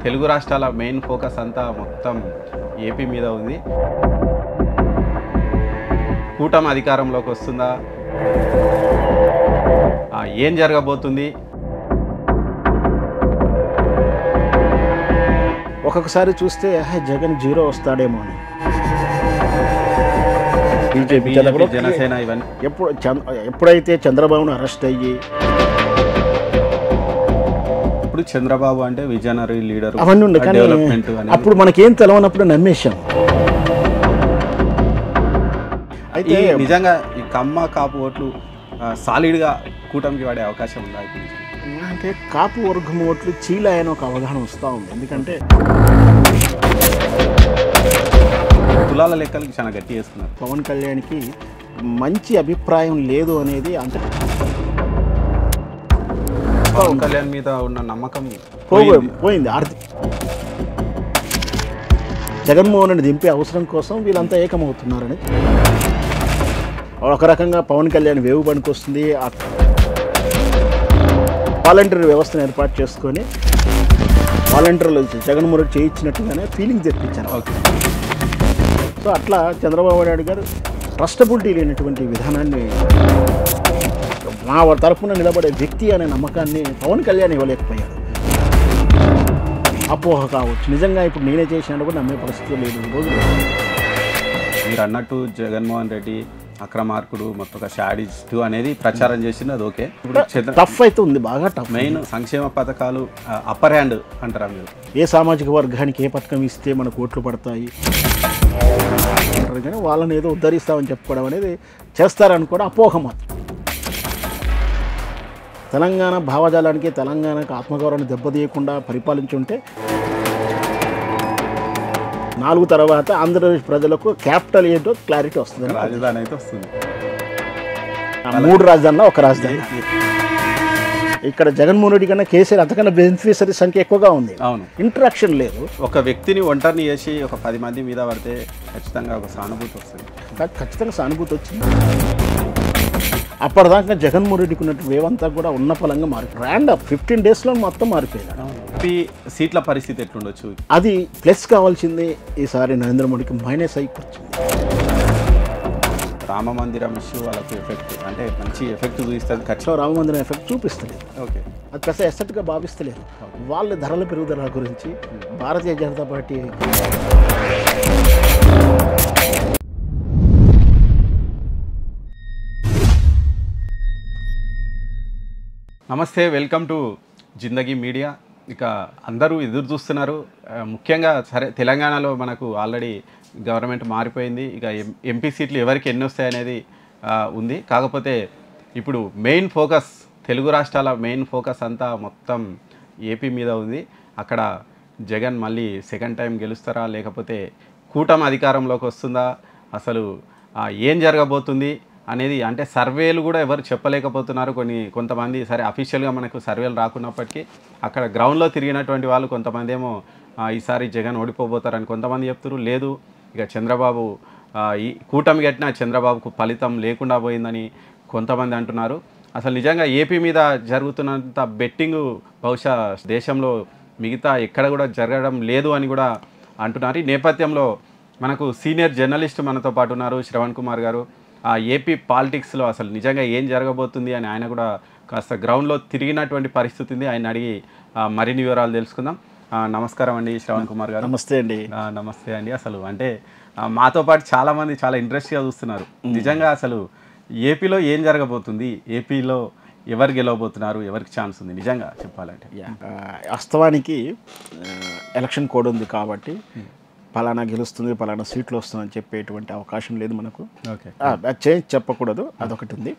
తెలుగు రాష్ట్రాల main focus అంతా మొత్తం ఏపీ మీద ఉంది. కూటమి అధికారంలోకి వస్తుందా, ఏం జరగబోతుంది? ఒక్కొక్కసారి చూస్తే జగన్ జీరో వస్తాడేమో అని. బీజేపీ జనసేన ఇవన్నీ ఎప్పుడైతే చంద్రబాబును అరెస్ట్ అయ్యి, ఇప్పుడు చంద్రబాబు అంటే విజనరీ లీడర్ అవన్నీ ఉండే, కానీ అప్పుడు మనకేం తెలవనప్పుడు నమ్మేశాం. అయితే నిజంగా ఈ కమ్మ కాపు ఓట్లు సాలిడ్గా కూటమికి వాడే అవకాశం ఉందా? అంటే కాపు వర్గం ఓట్లు చీలా అని ఒక అవగాహన వస్తూ ఉంది. ఎందుకంటే కులాల లెక్కలకి చాలా గట్టి చేసుకున్నారు. పవన్ కళ్యాణ్కి మంచి అభిప్రాయం లేదు అనేది అంత పవన్ కళ్యాణ్ మీద ఉన్న నమ్మకం పోయింది. జగన్మోహన్ రెడ్డి దింపే అవసరం కోసం వీళ్ళంతా ఏకమవుతున్నారని ఒక రకంగా పవన్ కళ్యాణ్ వేవు పనికి వస్తుంది. వాలంటీర్ వ్యవస్థను ఏర్పాటు చేసుకొని వాలంటీర్లు జగన్మోహన్ రెడ్డి చేయించినట్టుగానే ఫీలింగ్ తెప్పించారు. సో అట్లా చంద్రబాబు నాయుడు గారు ట్రస్టబిలిటీ లేనటువంటి విధానాన్ని, మా తరఫున నిలబడే వ్యక్తి అనే నమ్మకాన్ని పవన్ కళ్యాణ్ ఇవ్వలేకపోయాడు. అపోహ కావచ్చు, నిజంగా ఇప్పుడు నేనే చేసినా కూడా నమ్మే పరిస్థితి లేదు ఈ రోజు. మీరు అన్నట్టు జగన్మోహన్ రెడ్డి అక్రమార్కుడు, మొత్తం ఒక షాడిస్ట్ అనేది ప్రచారం చేసింది, అది ఓకే. టఫ్ అయితే ఉంది, బాగా టఫ్. మెయిన్ సంక్షేమ పథకాలు అప్పర్ హ్యాండ్ అంటారా మీరు? ఏ సామాజిక వర్గానికి ఏ పథకం ఇస్తే మనకు ఓట్లు పడతాయి అంటారు, కానీ వాళ్ళని ఏదో ఉద్ధరిస్తామని చెప్పుకోవడం అనేది చేస్తారని కూడా అపోహ మాత్రం. తెలంగాణ భావజాలానికి, తెలంగాణకు ఆత్మగౌరవాన్ని దెబ్బతీయకుండా పరిపాలించుంటే 4 తర్వాత ఆంధ్రప్రదేశ్ ప్రజలకు క్యాపిటల్ ఏంటో క్లారిటీ వస్తుంది. రాజధాని అయితే వస్తుంది. 3 రాజధానిలో ఒక రాజధాని. ఇక్కడ జగన్మోహన్ రెడ్డి కన్నా కేసీఆర్ అంతకన్నా బెనిఫిషరీ సంఖ్య ఎక్కువగా ఉంది. అవును, ఇంటరాక్షన్ లేదు. ఒక వ్యక్తిని ఒంటరిని చేసి ఒక 10 మంది మీద పడితే ఖచ్చితంగా ఒక సానుభూతి వస్తుంది. ఖచ్చితంగా సానుభూతి వచ్చింది. అప్పటిదాకా జగన్మోహన్ రెడ్డికి ఉన్నట్టు వేవంతా కూడా ఉన్న ఫలంగా మారిపోయింది. ర్యాండప్ 15 డేస్లో మొత్తం మారిపోయింది. సీట్ల పరిస్థితి ఎట్లుండొచ్చు? అది ప్లస్ కావాల్సింది, ఈసారి నరేంద్ర మోడీకి మైనస్ అయిపోయింది. రామ మందిరం ఇష్యూ వాళ్ళకి ఎఫెక్ట్, అంటే మంచి ఎఫెక్ట్ చూపిస్తుంది. ఖచ్చితంగా రామ మందిరం ఎఫెక్ట్ చూపిస్తలేదు. ఓకే, అది పెద్ద ఎసెట్గా భావిస్తలేదు. వాళ్ళ ధరల పెరుగుదల గురించి భారతీయ జనతా పార్టీ నమస్తే, వెల్కమ్ టు జిందగీ మీడియా. ఇక అందరూ ఎదురు చూస్తున్నారు. ముఖ్యంగా సరే, తెలంగాణలో మనకు ఆల్రెడీ గవర్నమెంట్ మారిపోయింది. ఇక ఎంపీ సీట్లు ఎవరికి ఎన్ని వస్తాయనేది ఉంది. కాకపోతే ఇప్పుడు మెయిన్ ఫోకస్, తెలుగు రాష్ట్రాల మెయిన్ ఫోకస్ అంతా మొత్తం ఏపీ మీద ఉంది. అక్కడ జగన్ మళ్ళీ సెకండ్ టైం గెలుస్తారా, లేకపోతే కూటమి అధికారంలోకి వస్తుందా, అసలు ఏం జరగబోతుంది అనేది, అంటే సర్వేలు కూడా ఎవరు చెప్పలేకపోతున్నారు. కొంతమంది సరే అఫీషియల్గా మనకు సర్వేలు రాకున్నప్పటికీ అక్కడ గ్రౌండ్లో తిరిగినటువంటి వాళ్ళు కొంతమంది ఏమో ఈసారి జగన్ ఓడిపోబోతారని కొంతమంది చెప్తారు. లేదు, ఇక చంద్రబాబు ఈ కూటమి కట్టిన చంద్రబాబుకు ఫలితం లేకుండా పోయిందని కొంతమంది అంటున్నారు. అసలు నిజంగా ఏపీ మీద జరుగుతున్నంత బెట్టింగ్ బహుశా దేశంలో మిగతా ఎక్కడ కూడా జరగడం లేదు అని కూడా అంటున్నారు. ఈ నేపథ్యంలో మనకు సీనియర్ జర్నలిస్ట్ మనతో పాటు ఉన్నారు, శ్రవణ్ కుమార్ గారు. ఏపీ పాలిటిక్స్లో అసలు నిజంగా ఏం జరగబోతుంది అని ఆయన కూడా కాస్త గ్రౌండ్లో తిరిగినటువంటి పరిస్థితి ఉంది. ఆయన అడిగి మరిన్ని వివరాలు తెలుసుకుందాం. నమస్కారం అండి శ్రవణ్ కుమార్ గారు. నమస్తే అండి. నమస్తే అండి. అసలు అంటే మాతో పాటు చాలామంది చాలా ఇంట్రెస్ట్గా చూస్తున్నారు. నిజంగా అసలు ఏపీలో ఏం జరగబోతుంది, ఏపీలో ఎవరు గెలవబోతున్నారు, ఎవరికి ఛాన్స్ ఉంది నిజంగా చెప్పాలంటే? వాస్తవానికి ఎలక్షన్ కోడ్ ఉంది కాబట్టి పలానా గెలుస్తుంది, పలానా సీట్లు వస్తుందని చెప్పేటువంటి అవకాశం లేదు మనకు. చేంజ్ చెప్పకూడదు, అదొకటి ఉంది.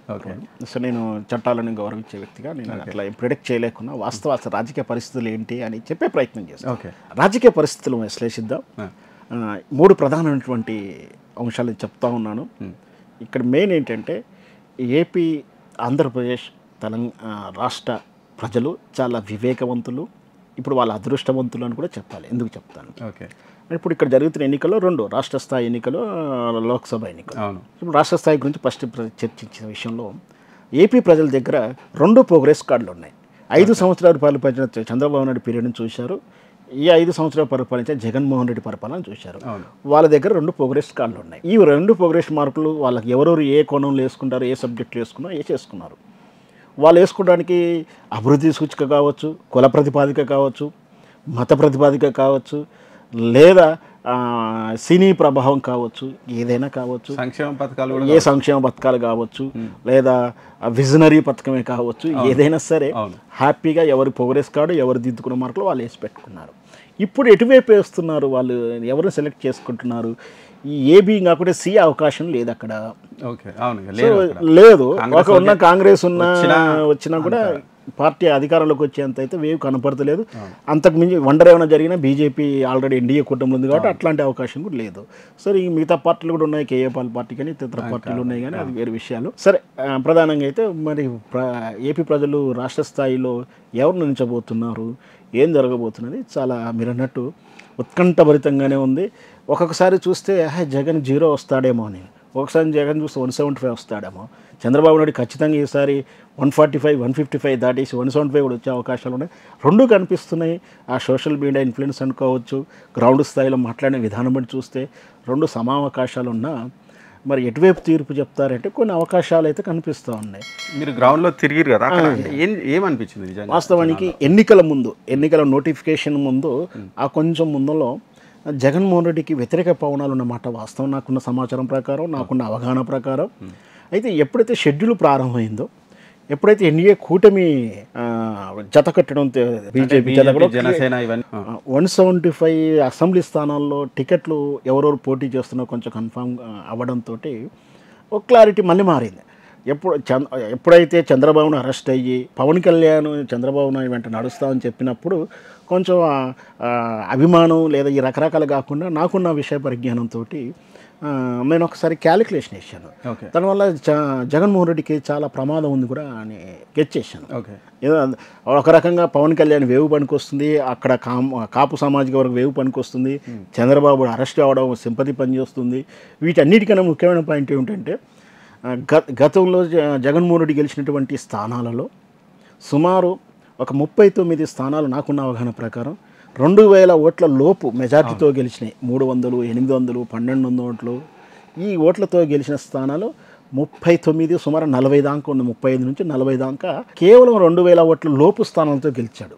సో నేను చట్టాలను గౌరవించే వ్యక్తిగా నేను అట్లా ప్రిడిక్ట్ చేయలేకున్నా వాస్తవ రాజకీయ పరిస్థితులు ఏంటి అని చెప్పే ప్రయత్నం చేస్తాను. రాజకీయ పరిస్థితులను విశ్లేషిద్దాం. 3 ప్రధానమైనటువంటి అంశాలు చెప్తా ఉన్నాను. ఇక్కడ మెయిన్ ఏంటంటే ఏపీ, ఆంధ్రప్రదేశ్, రాష్ట్ర ప్రజలు చాలా వివేకవంతులు. ఇప్పుడు వాళ్ళ అదృష్టవంతులు అని కూడా చెప్పాలి. ఎందుకు చెప్తాను? ఇప్పుడు ఇక్కడ జరుగుతున్న ఎన్నికల్లో 2 రాష్ట్ర స్థాయి ఎన్నికలు, లోక్సభ ఎన్నికలు. ఇప్పుడు రాష్ట్ర స్థాయి గురించి ఫస్ట్ చర్చించిన విషయంలో ఏపీ ప్రజల దగ్గర 2 ప్రోగ్రెస్ కార్డులు ఉన్నాయి. 5 సంవత్సరాల పరిపాలించిన చంద్రబాబు నాయుడు పీరియడ్ని చూశారు, ఈ 5 సంవత్సరాలు పరిపాలించే జగన్మోహన్ రెడ్డి పరిపాలన చూశారు. వాళ్ళ దగ్గర 2 ప్రోగ్రెస్ కార్డులు ఉన్నాయి. ఈ 2 ప్రోగ్రెస్ మార్కులు వాళ్ళకి ఎవరెవరు ఏ కోణంలో వేసుకుంటారు, ఏ సబ్జెక్టులు వేసుకున్నారో చేసుకున్నారు. వాళ్ళు వేసుకోవడానికి అభివృద్ధి సూచిక కావచ్చు, కుల ప్రతిపాదిక కావచ్చు, మత ప్రతిపాదిక కావచ్చు, లేదా సినీ ప్రభావం కావచ్చు, ఏదైనా కావచ్చు, సంక్షేమ పథకాలు ఏ సంక్షేమ పథకాలు కావచ్చు, లేదా విజనరీ పథకమే కావచ్చు, ఏదైనా సరే హ్యాపీగా ఎవరి ప్రోగ్రెస్ కార్డు ఎవరు దిద్దుకున్న మార్కులు వాళ్ళు వేసి పెట్టుకున్నారు. ఇప్పుడు ఎటువైపు వేస్తున్నారు, వాళ్ళు ఎవరు సెలెక్ట్ చేసుకుంటున్నారు? ఈ ఏబీ కాకుండా సి అవకాశం లేదు అక్కడ. లేదు, ఒక ఉన్న కాంగ్రెస్ వచ్చినా కూడా పార్టీ అధికారంలోకి వచ్చేంత అయితే వేవ్ కనపడతలేదు. అంతకుమించి వండర్ ఏమైనా జరిగినా బీజేపీ ఆల్రెడీ ఎన్డీఏ కూటమిలో ఉంది కాబట్టి అట్లాంటి అవకాశం కూడా లేదు. సరే, ఈ మిగతా పార్టీలు కూడా ఉన్నాయి, కేఏపాల్ పార్టీ కానీ ఇతర పార్టీలు ఉన్నాయి కానీ అది వేరే విషయాలు. సరే, ప్రధానంగా అయితే మరి ఏపీ ప్రజలు రాష్ట్ర స్థాయిలో ఎవరు నిలిచబోతున్నారు, ఏం జరగబోతున్నది చాలా మీరు అన్నట్టు ఉత్కంఠభరితంగానే ఉంది. ఒక్కొక్కసారి చూస్తే జగన్ 0 వస్తాడేమో అని, ఒకసారి జగన్ చూస్తే 175 వస్తాడేమో, చంద్రబాబు నాయుడు ఖచ్చితంగా ఈసారి 145, 155 దాటేసి 175 కూడా వచ్చే అవకాశాలు ఉన్నాయి. రెండు కనిపిస్తున్నాయి. ఆ సోషల్ మీడియా ఇన్ఫ్లుయెన్స్ అనుకోవచ్చు, గ్రౌండ్ స్థాయిలో మాట్లాడిన విధానం బట్టి చూస్తే 2 సమావకాశాలు ఉన్నా మరి ఎటువైపు తీర్పు చెప్తారంటే కొన్ని అవకాశాలు అయితే కనిపిస్తూ ఉన్నాయి. మీరు గ్రౌండ్లో తిరిగిరు కదా, ఏమనిపించింది? వాస్తవానికి ఎన్నికల నోటిఫికేషన్ ముందు ఆ కొంచెం ముందులో జగన్మోహన్ రెడ్డికి వ్యతిరేక పవనాలు ఉన్నమాట వాస్తవం, నాకున్న సమాచారం ప్రకారం, నాకున్న అవగాహన ప్రకారం. అయితే ఎప్పుడైతే షెడ్యూల్ ప్రారంభమైందో, ఎప్పుడైతే ఎన్డీఏ కూటమి జత కట్టడం బీజేపీ 175 అసెంబ్లీ స్థానాల్లో టికెట్లు ఎవరెవరు పోటీ చేస్తున్నా కొంచెం కన్ఫామ్ అవ్వడంతో ఒక క్లారిటీ మళ్ళీ మారింది. ఎప్పుడైతే చంద్రబాబును అరెస్ట్ అయ్యి పవన్ కళ్యాణ్ చంద్రబాబు నాయుడు వెంట నడుస్తామని చెప్పినప్పుడు కొంచెం అభిమానం లేదా ఈ రకరకాలు కాకుండా నాకున్న విషయ పరిజ్ఞానంతో నేను ఒకసారి క్యాలిక్యులేషన్ వేసాను. దానివల్ల జగన్మోహన్ రెడ్డికి చాలా ప్రమాదం ఉంది కూడా అని గెస్ చేశాను. ఒక రకంగా పవన్ కళ్యాణ్ వేవు పనికొస్తుంది, అక్కడ కాపు సామాజిక వర్గ వేవు పనికొస్తుంది, చంద్రబాబు అరెస్ట్ అవ్వడం సింపతి పనిచేస్తుంది. వీటన్నిటికన్నా ముఖ్యమైన పాయింట్ ఏమిటంటే గతంలో జగన్మోహన్ రెడ్డి గెలిచినటువంటి స్థానాలలో సుమారు ఒక 39 స్థానాలు నాకున్న అవగాహన ప్రకారం 2000 ఓట్ల లోపు మెజార్టీతో గెలిచినాయి. 300, 800, 1200 ఓట్లు ఈ ఓట్లతో గెలిచిన స్థానాలు 39, సుమారు 40 దాకా ఉంది. 35 నుంచి 40 దాకా కేవలం 2000 ఓట్ల లోపు స్థానాలతో గెలిచాడు.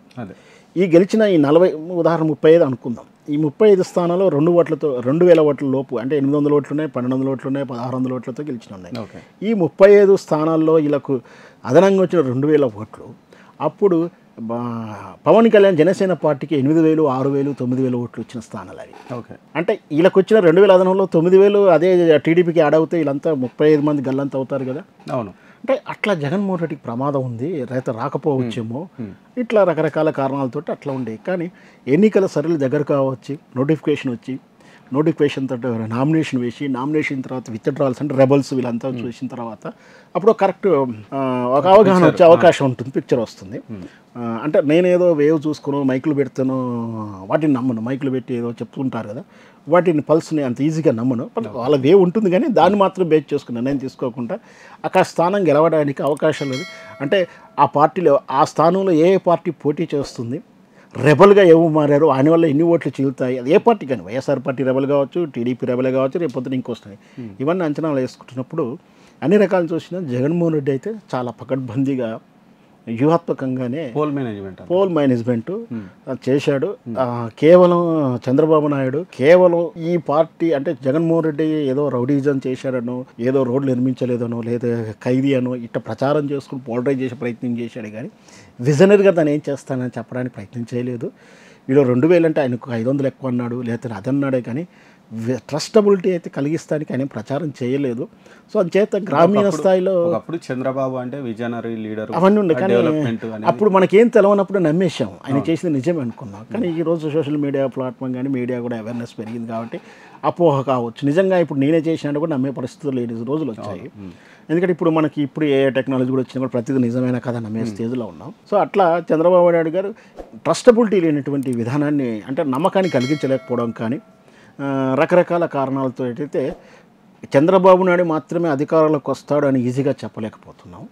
ఈ గెలిచిన ఈ 40 ఉదాహరణ 35 అనుకుందాం. ఈ 35 స్థానాల్లో 2000 ఓట్ల లోపు అంటే 800 ఓట్లు ఉన్నాయి, 1200 ఓట్లు ఉన్నాయి, 1600 ఓట్లతో గెలిచిన ఉన్నాయి. ఈ 35 స్థానాల్లో వీళ్ళకు అదనంగా వచ్చిన 2000 ఓట్లు. అప్పుడు పవన్ కళ్యాణ్ జనసేన పార్టీకి 8000, 6000, 9000 ఓట్లు వచ్చిన స్థానాలు అవి. అంటే వీళ్ళకి వచ్చిన 2000 అదనంలో 9000 అదే టీడీపీకి యాడ్ అవుతే వీళ్ళంతా 35 మంది గల్లంత అవుతారు కదా. అవును, అంటే అట్లా జగన్మోహన్ రెడ్డికి ప్రమాదం ఉంది, రైతు రాకపోవచ్చేమో, ఇట్లా రకరకాల కారణాలతో అట్లా ఉండే. కానీ ఎన్నికల సరళి దగ్గర కావచ్చు, నోటిఫికేషన్ తోటి నామినేషన్ వేసి, నామినేషన్ తర్వాత విత్డ్రాల్స్ అంటే రెబల్స్ వీళ్ళంతా చూసిన తర్వాత అప్పుడు కరెక్ట్ ఒక అవగాహన వచ్చే అవకాశం ఉంటుంది, పిక్చర్ వస్తుంది. అంటే నేనేదో వేవ్ చూసుకుని మైకులు పెడుతాను వాటిని నమ్మను, మైకులు పెట్టి ఏదో చెప్తుంటారు కదా, వాటిని పల్స్ని అంత ఈజీగా నమ్మను. వాళ్ళ వేవ్ ఉంటుంది కానీ దాన్ని మాత్రం బేస్ చేసుకున్నాను నేను తీసుకోకుండా. అక్కడ స్థానం గెలవడానికి అవకాశం లేదు. అంటే ఆ పార్టీలో ఆ స్థానంలో ఏ పార్టీ పోటీ చేస్తుంది, రెబల్గా ఎవరు మారారు, ఆయన వల్ల ఎన్ని ఓట్లు చీలుతాయి, అది ఏ పార్టీ కానీ వైఎస్ఆర్ పార్టీ రెబల్ కావచ్చు, టీడీపీ రెబల్ కావచ్చు, రేపు పొద్దున ఇంకొస్తాయి. ఇవన్నీ అంచనాలు వేసుకుంటున్నప్పుడు అన్ని రకాలు చూసినా జగన్మోహన్ రెడ్డి అయితే చాలా పకడ్బందీగా వ్యూహాత్మకంగానే పోల్ మేనేజ్మెంట్ చేశాడు. కేవలం చంద్రబాబు నాయుడు కేవలం ఈ పార్టీ అంటే జగన్మోహన్ రెడ్డి ఏదో రౌడీజం చేశాడనో, ఏదో రోడ్లు నిర్మించలేదనో, లేదా ఖైదీ అనో ఇట్లా ప్రచారం చేసుకుని పోలరైజ్ చేసే ప్రయత్నం చేశాడు. కానీ విజనరీగా తను ఏం చేస్తానని చెప్పడానికి ప్రయత్నం చేయలేదు. వీళ్ళు 2000 అంటే ఆయనకు 500 ఎక్కువ అన్నాడు, లేకపోతే అదన్నాడే కానీ ట్రస్టబిలిటీ అయితే కలిగిస్తానికి ఆయన ప్రచారం చేయలేదు. సో అందుచేత గ్రామీణ స్థాయిలో చంద్రబాబు అంటే విజనరీ లీడర్ అవన్నీ ఉండే. కానీ అప్పుడు మనకేం తెలవనప్పుడు నమ్మేశాం, ఆయన చేసింది నిజమే అనుకున్నాం. కానీ ఈరోజు సోషల్ మీడియా ప్లాట్ఫామ్ కానీ మీడియా కూడా అవేర్నెస్ పెరిగింది కాబట్టి అపోహ కావచ్చు, నిజంగా ఇప్పుడు నేనే చేసినట్టు కూడా నమ్మే పరిస్థితులు లేని రోజులు వచ్చాయి. ఎందుకంటే ఇప్పుడు ఏ టెక్నాలజీ కూడా వచ్చినా కూడా ప్రతిదీ నిజమైన కథ నమ్మే స్టేజ్లో ఉన్నాం. సో అట్లా చంద్రబాబు నాయుడు గారు ట్రస్టబిలిటీ లేనటువంటి విధానాన్ని అంటే నమ్మకాన్ని కలిగించలేకపోవడం కానీ రకరకాల కారణాలతో అయితే చంద్రబాబు నాయుడు మాత్రమే అధికారంలోకి వస్తాడు అని ఈజీగా చెప్పలేకపోతున్నాం.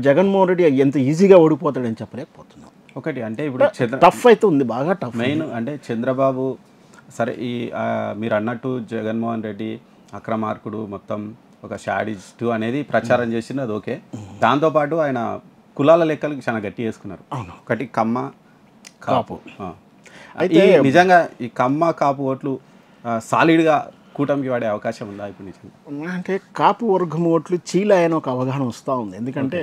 జగన్మోహన్ రెడ్డి ఎంత ఈజీగా ఓడిపోతాడని చెప్పలేకపోతున్నాం. ఒకటి అంటే ఇప్పుడు టఫ్ అయితే ఉంది, బాగా టఫ్. మెయిన్ అంటే చంద్రబాబు సరే ఈ మీరు అన్నట్టు జగన్మోహన్ రెడ్డి అక్రమార్కుడు మొత్తం ఒక షాడిస్టు అనేది ప్రచారం చేసింది, అది ఓకే. దాంతోపాటు ఆయన కులాల లెక్కలకి చాలా గట్టి చేసుకున్నారు. ఒకటి కమ్మ కాపు. అయితే నిజంగా ఈ కమ్మ కాపు ఓట్లు సాలిడ్గా కూటమికి వాడే అవకాశం ఉందా ఇప్పుడు నిజంగా? అంటే కాపు వర్గం ఓట్లు చీలాయని ఒక అవగాహన వస్తూ ఉంది. ఎందుకంటే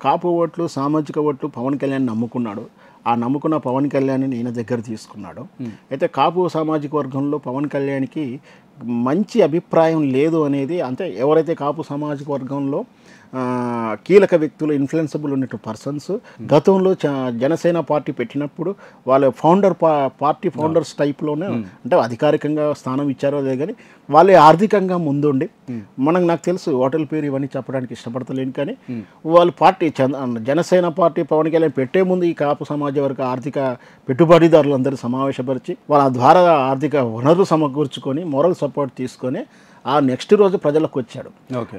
కాపు ఓట్లు, సామాజిక ఓట్లు పవన్ కళ్యాణ్ నమ్ముకున్నాడు. ఆ నమ్ముకున్న పవన్ కళ్యాణ్ని ఈయన దగ్గర తీసుకున్నాడు. అయితే కాపు సామాజిక వర్గంలో పవన్ కళ్యాణ్కి మంచి అభిప్రాయం లేదు అనేది, అంటే ఎవరైతే కాపు సామాజిక వర్గంలో కీలక వ్యక్తులు, ఇన్ఫ్లుయెన్సబుల్ ఉన్నటువంటి పర్సన్స్ గతంలో జనసేన పార్టీ పెట్టినప్పుడు వాళ్ళ పార్టీ ఫౌండర్స్ టైప్లోనే, అంటే అధికారికంగా స్థానం ఇచ్చారో అదే కానీ వాళ్ళే ఆర్థికంగా ముందుండి, నాకు తెలుసు హోటల్ పేరు ఇవన్నీ చెప్పడానికి ఇష్టపడతలేను, కానీ వాళ్ళు పార్టీ జనసేన పార్టీ పవన్ కళ్యాణ్ పెట్టే ముందు ఈ కాపు సమాజ వర్గ ఆర్థిక పెట్టుబడిదారులందరూ సమావేశపరిచి వాళ్ళ ద్వారా ఆర్థిక వనరులు సమకూర్చుకొని మోరల్ సపోర్ట్ తీసుకొని ఆ నెక్స్ట్ రోజు ప్రజలకు వచ్చాడు.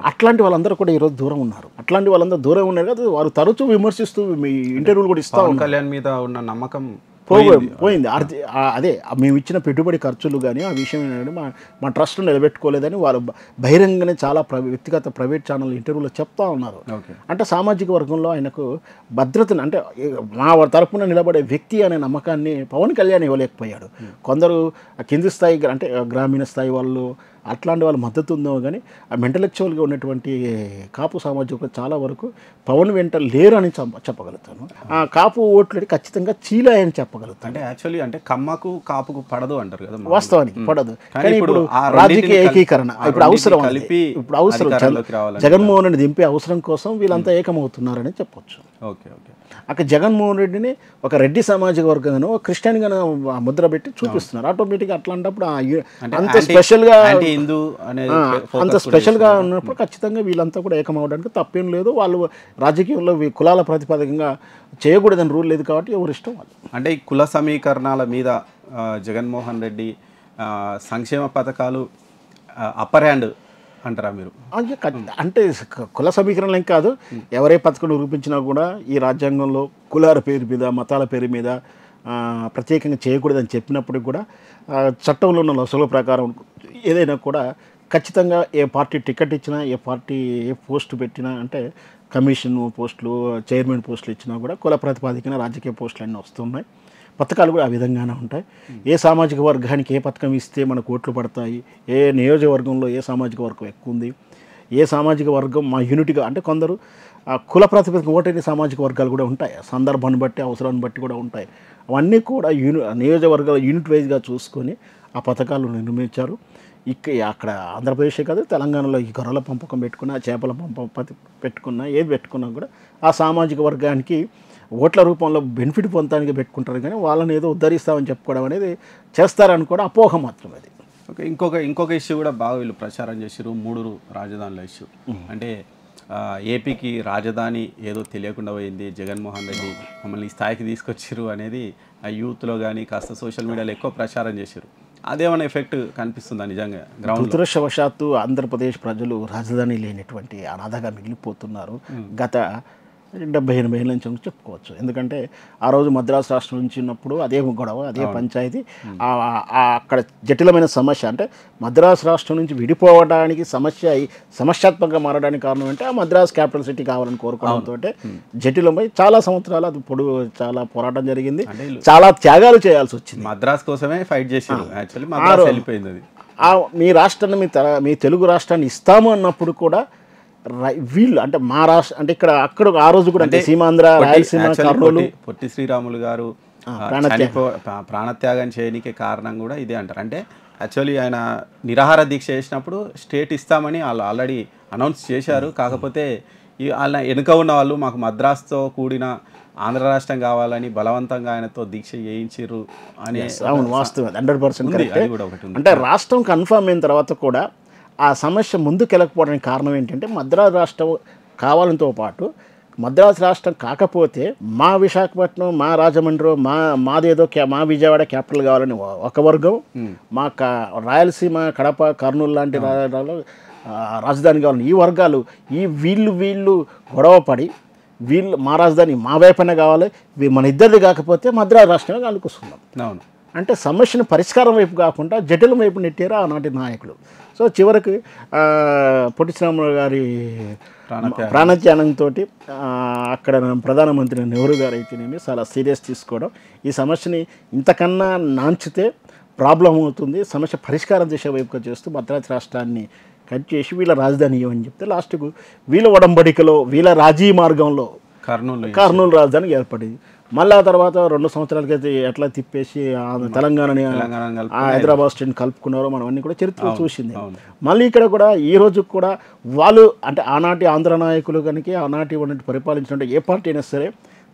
అట్లాంటి వాళ్ళందరూ కూడా ఈరోజు దూరం ఉన్నారు. అట్లాంటి వాళ్ళందరూ దూరం ఉన్నారు కదా, వారు తరచూ విమర్శిస్తూ మీ ఇంటర్వ్యూలు కూడా ఇస్తా పవన్ కళ్యాణ్ మీద ఉన్న నమ్మకం పోయింది. అదే మేము ఇచ్చిన పెట్టుబడి ఖర్చులు కానీ ఆ విషయం ఏంటంటే మా ట్రస్ట్ నిలబెట్టుకోలేదని వాళ్ళు బహిరంగంగానే చాలా వ్యక్తిగత ప్రైవేట్ ఛానల్ ఇంటర్వ్యూలో చెప్తా ఉన్నారు. అంటే సామాజిక వర్గంలో ఆయనకు భద్రతను, అంటే మా తరపున నిలబడే వ్యక్తి అనే నమ్మకాన్ని పవన్ కళ్యాణ్ ఇవ్వలేకపోయాడు. కొందరు కింది స్థాయి, అంటే గ్రామీణ స్థాయి వాళ్ళు అట్లాంటి వాళ్ళ మద్దతు ఉందో కానీ ఆ మెంటలెక్చువల్గా ఉన్నటువంటి కాపు సామాజిక చాలా వరకు పవన్ వెంట లేరు అని చెప్పగలుగుతాను. ఆ కాపు ఓట్లు ఖచ్చితంగా చీలాయని చెప్పగలుగుతాను. అంటే యాక్చువల్లీ అంటే కమ్మకు కాపుకు పడదు అంటారు కదా, వాస్తవానికి పడదు. కానీ ఇప్పుడు రాజకీయ ఏకీకరణ ఇప్పుడు అవసరం, ఇప్పుడు అవసరం జగన్మోహన్ రెడ్డి దింపే అవసరం కోసం వీళ్ళంతా ఏకమవుతున్నారని చెప్పొచ్చు. Okay okay. అక్కడ జగన్మోహన్ రెడ్డిని ఒక రెడ్డి సామాజిక వర్గంగానో క్రిస్టియన్గానో ముద్ర పెట్టి చూపిస్తున్నారు. ఆటోమేటిక్గా అట్లా అంటప్పుడు అంత స్పెషల్గా ఉన్నప్పుడు ఖచ్చితంగా వీళ్ళంతా కూడా ఏకమవడానికి తప్పేం లేదు. వాళ్ళు రాజకీయంలో కులాల ప్రాతిపదికంగా చేయకూడదని రూల్ లేదు కాబట్టి ఎవరు ఇష్టం వాళ్ళు. అంటే ఈ కుల సమీకరణాల మీద జగన్మోహన్ రెడ్డి సంక్షేమ పథకాలు అప్పర్ హ్యాండ్ అంటారా మీరు? అంటే కుల సమీకరణం కాదు, ఎవరే పథకం రూపించినా కూడా ఈ రాజ్యాంగంలో కులాల పేరు మీద, మతాల పేరు మీద ప్రత్యేకంగా చేయకూడదని చెప్పినప్పటికి కూడా చట్టంలో ఉన్న లొసల ప్రకారం ఏదైనా కూడా ఖచ్చితంగా ఏ పార్టీ టికెట్ ఇచ్చినా, ఏ పార్టీ ఏ పోస్టు పెట్టినా, అంటే కమిషన్ పోస్టులు, చైర్మన్ పోస్టులు ఇచ్చినా కూడా కుల ప్రాతిపదికన రాజకీయ పోస్టులు అన్నీ వస్తున్నాయి. పథకాలు కూడా ఆ విధంగానే ఉంటాయి. ఏ సామాజిక వర్గానికి ఏ పథకం ఇస్తే మనకు ఓట్లు పడతాయి, ఏ నియోజకవర్గంలో ఏ సామాజిక వర్గం ఎక్కువ ఉంది, ఏ సామాజిక వర్గం మా యూనిట్గా, అంటే కొందరు కుల ప్రాతిపదిక ఓటైన సామాజిక వర్గాలు కూడా ఉంటాయి, సందర్భాన్ని బట్టి అవసరాన్ని బట్టి కూడా ఉంటాయి. అవన్నీ కూడా నియోజకవర్గాల యూనిట్ వైజ్గా చూసుకొని ఆ పథకాలు నిర్మించారు. అక్కడ ఆంధ్రప్రదేశే కాదు, తెలంగాణలో ఈ గొర్రెల పెంపకం పెట్టుకున్నా, చేపల పెంపకం పెట్టుకున్నా, ఏది పెట్టుకున్నా కూడా ఆ సామాజిక వర్గానికి ఓట్ల రూపంలో బెనిఫిట్ పొందడానికి పెట్టుకుంటారు. కానీ వాళ్ళని ఏదో ఉద్ధరిస్తామని చెప్పుకోవడం అనేది చేస్తారని కూడా అపోహ మాత్రమే అది. ఓకే. ఇంకొక ఇష్యూ కూడా బాగా వీళ్ళు ప్రచారం చేసారు, 3 రాజధానుల ఇష్యూ. అంటే ఏపీకి రాజధాని ఏదో తెలియకుండా పోయింది, జగన్మోహన్ రెడ్డి మమ్మల్ని ఈ స్థాయికి తీసుకొచ్చారు అనేది ఆ యూత్లో కానీ కాస్త సోషల్ మీడియాలో ఎక్కువ ప్రచారం చేశారు. అదేమైనా ఎఫెక్ట్ కనిపిస్తుందా నిజంగా గ్రౌండ్? దురదృష్టవశాత్తు ఆంధ్రప్రదేశ్ ప్రజలు రాజధాని లేనటువంటి అనాథగా మిగిలిపోతున్నారు. గత 70-80 ఏళ్ళ నుంచి చెప్పుకోవచ్చు. ఎందుకంటే ఆ రోజు మద్రాసు రాష్ట్రం నుంచి ఉన్నప్పుడు అదే గొడవ, అదే పంచాయతీ, అక్కడ జటిలమైన సమస్య. అంటే మద్రాసు రాష్ట్రం నుంచి విడిపోవడానికి సమస్యాత్మకంగా మారడానికి కారణం అంటే ఆ మద్రాసు క్యాపిటల్ సిటీ కావాలని కోరుకోవడంతో జటిలమై చాలా సంవత్సరాలు అది చాలా పోరాటం జరిగింది, చాలా త్యాగాలు చేయాల్సి వచ్చింది. మద్రాసు కోసమే ఫైట్ చేశారు. యాక్చువల్లీ మద్రాసు వెళ్ళిపోయింది. మీ రాష్ట్రాన్ని మీ తెలుగు రాష్ట్రాన్ని ఇస్తాము అన్నప్పుడు కూడా వీళ్ళు, అంటే మా రాష్ట్ర, అంటే అక్కడ ఆ రోజు కూడా అంటే సీమాంధ్ర, రాయలసీమ, కర్నూలు, పొట్టి శ్రీరాములు గారు ప్రాణత్యాగం చేయడానికి కారణం కూడా ఇదే అంటారు. అంటే యాక్చువల్లీ ఆయన నిరాహార దీక్ష చేసినప్పుడు స్టేట్ ఇస్తామని వాళ్ళు ఆల్రెడీ అనౌన్స్ చేశారు. కాకపోతే వాళ్ళ వెనుక ఉన్న వాళ్ళు మాకు మద్రాసుతో కూడిన ఆంధ్ర రాష్ట్రం కావాలని బలవంతంగా ఆయనతో దీక్ష చేయించారు అని. అవును, వాస్తవం, 100%. అంటే రాష్ట్రం కన్ఫర్మ్ అయిన తర్వాత కూడా ఆ సమస్య ముందుకెళ్ళకపోవడానికి కారణం ఏంటంటే మద్రాసు రాష్ట్రం కావాలంతో పాటు మద్రాసు రాష్ట్రం కాకపోతే మా విశాఖపట్నం, మా రాజమండ్రి, మాదేదో మా విజయవాడ క్యాపిటల్ కావాలని ఒక వర్గం, మా రాయలసీమ, కడప, కర్నూలు లాంటి రాజధాని కావాలని ఈ వర్గాలు వీళ్ళు గొడవపడి వీళ్ళు మా రాజధాని మా వైపునే కావాలి, మన ఇద్దరిది కాకపోతే మద్రాసు రాష్ట్రమే అనుకుంటున్నాం. అవును. అంటే సమస్యను పరిష్కారం వైపు కాకుండా జటిలం వైపు నెట్టారు ఆనాటి నాయకులు. సో చివరికి పొట్టి శ్రీరాములు గారి ప్రాణత్యానంతో అక్కడ ప్రధానమంత్రి నెహ్రూ గారు అయితేనేమి చాలా సీరియస్ తీసుకోవడం, ఈ సమస్యని ఇంతకన్నా నాంచితే ప్రాబ్లం అవుతుంది, సమస్య పరిష్కారం చేసే వైపుగా చేస్తూ మద్రాసు రాష్ట్రాన్ని కట్ చేసి వీళ్ళ రాజధాని ఇవ్వని చెప్తే లాస్ట్కు వీళ్ళ ఒడంబడికలో వీళ్ళ రాజీ మార్గంలో కర్నూలు రాజధాని ఏర్పడింది. మళ్ళీ ఆ తర్వాత 2 సంవత్సరాలకైతే ఎట్లా తిప్పేసి తెలంగాణని హైదరాబాద్ స్టేట్ని కలుపుకున్నారో మనం అన్నీ కూడా చరిత్ర చూసింది. మళ్ళీ ఇక్కడ కూడా ఈ రోజు కూడా వాళ్ళు అంటే ఆనాటి ఆంధ్ర నాయకులు కనుక ఆనాటి పరిపాలించినట్టు ఏ పార్టీ అయినా సరే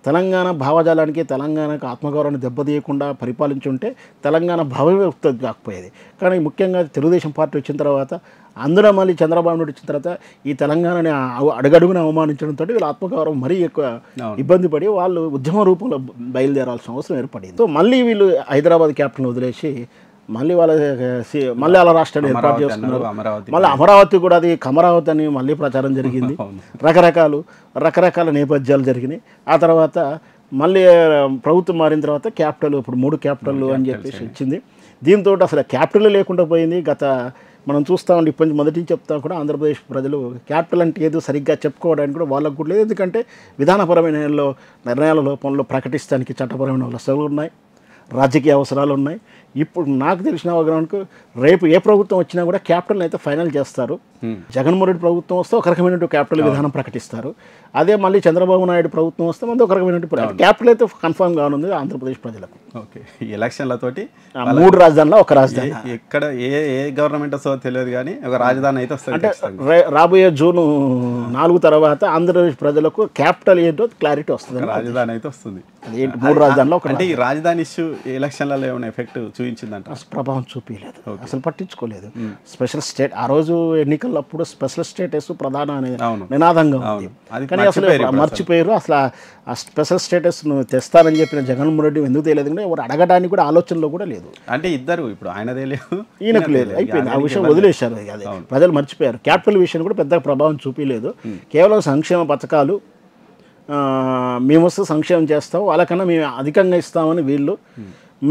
తెలంగాణ భావజాలానికి తెలంగాణకు ఆత్మగౌరవాన్ని దెబ్బతీయకుండా పరిపాలించుంటే తెలంగాణ భావమే ఉత్పత్తి కాకపోయేది. కానీ ముఖ్యంగా తెలుగుదేశం పార్టీ వచ్చిన తర్వాత అందులో మళ్ళీ చంద్రబాబు నాయుడు వచ్చిన తర్వాత ఈ తెలంగాణని అడుగడుగున అవమానించడంతో వీళ్ళ ఆత్మగౌరవం మరీ ఎక్కువ ఇబ్బంది పడి వాళ్ళు ఉద్యమ రూపంలో బయలుదేరాల్సిన అవసరం ఏర్పడింది. సో మళ్ళీ వీళ్ళు హైదరాబాద్ క్యాపిటల్ని వదిలేసి మళ్ళీ వాళ్ళ రాష్ట్రాన్ని ఏర్పాటు చేస్తున్నారు. మళ్ళీ అమరావతి కూడా అది కమరావతి అని మళ్ళీ ప్రచారం జరిగింది. రకరకాల నేపథ్యాలు జరిగినాయి. ఆ తర్వాత మళ్ళీ ప్రభుత్వం మారిన తర్వాత క్యాపిటల్ ఇప్పుడు 3 క్యాపిటల్ అని చెప్పేసి వచ్చింది. దీంతో అసలు క్యాపిటల్ లేకుండా పోయింది. మనం చూస్తూ ఉండి ఇప్పటి మొదటి నుంచి చెప్తాం కూడా ఆంధ్రప్రదేశ్ ప్రజలు క్యాపిటల్ అంటే ఏదో సరిగ్గా చెప్పుకోవడానికి కూడా వాళ్ళకు కూడా లేదు. ఎందుకంటే విధానపరమైన నిర్ణయాల లోపంలో ప్రకటిస్తానికి చట్టపరమైన అవసరాలు ఉన్నాయి, రాజకీయ అవసరాలు ఉన్నాయి. ఇప్పుడు నాకు తెలిసిన అవగాహనకు రేపు ఏ ప్రభుత్వం వచ్చినా కూడా క్యాపిటల్ని అయితే ఫైనల్ చేస్తారు. జగన్మోహన్ రెడ్డి ప్రభుత్వం వస్తే ఒక రకమైన క్యాపిటల్ విధానం ప్రకటిస్తారు. అదే మళ్ళీ చంద్రబాబు నాయుడు ప్రభుత్వం వస్తే మళ్ళీ ఒక రకమైన క్యాపిటల్ అయితే కన్ఫర్మ్ కానుంది ఆంధ్రప్రదేశ్ ప్రజలకు. ఓకే, ఎలక్షన్లతోటి 3 రాజధానిలో ఒక రాజధాని ఎక్కడ ఏ గవర్నమెంట్ వస్తుందో తెలియదు కానీ ఒక రాజధాని అయితే వస్తుంది. అంటే రాబోయే జూన్ 4 తర్వాత ఆంధ్రప్రదేశ్ ప్రజలకు క్యాపిటల్ ఏంటో క్లారిటీ వస్తుంది. రాజధాని అయితే వస్తుంది. 3 రాజధానిలో అంటే ఈ రాజధాని ఇష్యూ ఎలక్షన్లలో ఏమైనా ఎఫెక్ట్ చూపించిందంట? అసలు ప్రభావం చూపించలేదు, అసలు పట్టించుకోలేదు. స్పెషల్ స్టేట్ ఆ రోజు ఎన్నికలప్పుడు స్పెషల్ స్టేటస్ ప్రధాన అనే నినాదంగా ఉంది. కానీ అసలు మర్చిపోయారు. అసలు ఆ స్పెషల్ స్టేటస్ తెస్తానని చెప్పిన జగన్మోహన్ రెడ్డి ఎందుకు తెలియదు కూడా ఎవరు అడగడానికి కూడా ఆలోచనలో కూడా లేదు. అంటే ఇద్దరు ఇప్పుడు ఆయనదే లేదు, ఈయనకు లేదు, అయిపోయింది. ఆ విషయం వదిలేశారు. అదే ప్రజలు మర్చిపోయారు. క్యాపిటల్ విషయం కూడా పెద్దగా ప్రభావం చూపించలేదు. కేవలం సంక్షేమ పథకాలు మేము వస్తే సంక్షేమం చేస్తాం, వాళ్ళకన్నా మేము అధికంగా ఇస్తామని వీళ్ళు,